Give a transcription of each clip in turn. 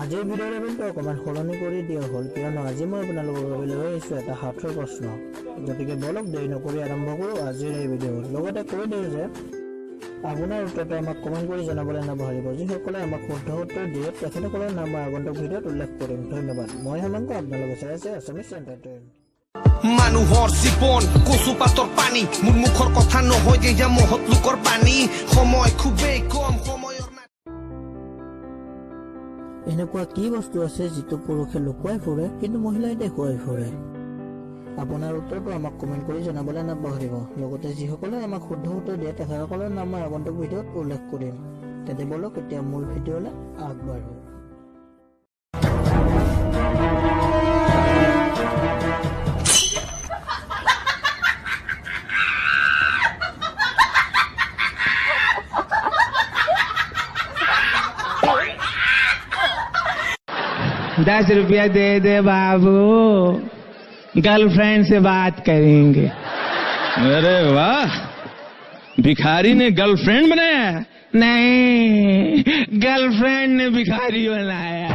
আজিৰ ভিডিঅ' লেভেলটো অকণমান সলনি কৰি দিয়া হ'ল কিয়নো আজি মই আপোনালোকৰ বাবে লৈ আহিছোঁ এটা সাঁথৰ প্ৰশ্ন। গতিকে বলক দেৰি নকৰি আৰম্ভ কৰোঁ আজিৰ এই ভিডিঅ'। লগতে কৈ দিওঁ যে আপোনাৰ উত্তৰটো আমাক কমেণ্ট কৰি জনাবলৈ নাপাহৰিব। যিসকলে আমাক শুদ্ধ উত্তৰ দিয়ে তেখেতসকলৰ নাম মই আগন্তুক ভিডিঅ'ত উল্লেখ কৰিম। ধন্যবাদ। মই হেমন্ত, আপোনালোকে চাই আছে আছামিজ এণ্টাৰটেইন। মানুহৰ জীৱন কচু পাতৰ পানী, মোৰ মুখৰ কথা নহয় যে মহৎ লোকৰ পানী। সময় খুবেই কম, সময়ৰ এনেকুৱা কি বস্তু আছে যিটো পুৰুষে লুকুৱাই ফুৰে কিন্তু মহিলাই দেখুৱাই ফুৰে? আপোনাৰ উত্তৰটো আমাক কমেণ্ট কৰি জনাবলৈ নাপাহৰিব। লগতে যিসকলে আমাক শুদ্ধ উত্তৰ দিয়ে তেখেতসকলৰ নাম মই আগন্তুক ভিডিঅ'ত উল্লেখ কৰিম। তেন্তে বলক এতিয়া মূল ভিডিঅ'লৈ আগবাঢ়ো। ₹10 दे दे बाबू, गर्लफ्रेंड से बात करेंगे। अरे वाह, भिखारी ने गर्लफ्रेंड बनाया? नहीं, गर्लफ्रेंड ने भिखारी बनाया।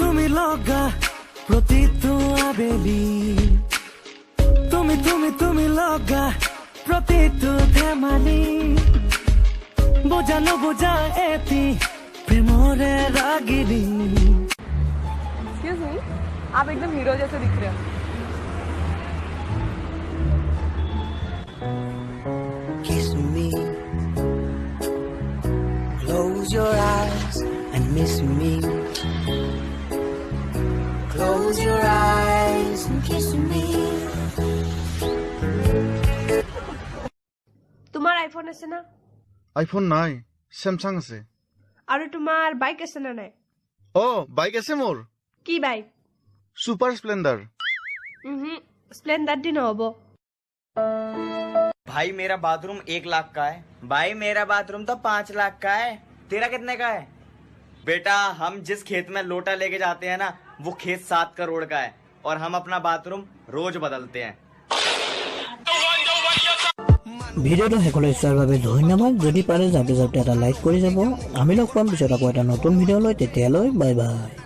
তুমি লগা প্ৰতিটো আবেলি, তুমি লগা প্ৰতিটো ধেমালি, বুজানো বুজা এটি প্ৰেমৰে ৰাগিনী। एक्सक्यूज मी, आप एकदम हीरो जैसे दिख रहे हो। Kiss me, close your eyes and miss me. Close your eyes and kiss me. তোমার আইফোন আছে না? আইফোন নাই, স্যামসাং আছে। আৰু তোমাৰ বাইক আছে না নাই? ও বাইক আছে মোর, কি বাইক? Super Splendor. স্প্লেন্ডার দি নহব। भाई मेरा बाथरूम 1 लाख का है। भाई मेरा बाथरूम तो 5 लाख का है। तेरा कितने का है? बेटा हम जिस खेत में लोटा लेके जाते हैं ना, वो खेत 7 करोड़ का है और हम अपना बाथरूम रोज बदलते हैं। ভিডিঅ'টো শেষলৈ চোৱাৰ বাবে ধন্যবাদ। যদি পাৰে যাওঁতে এটা লাইক কৰি যাব। আমি লগ পাম পিছত আকৌ এটা নতুন ভিডিঅ' লৈ, তেতিয়ালৈ বাই বাই।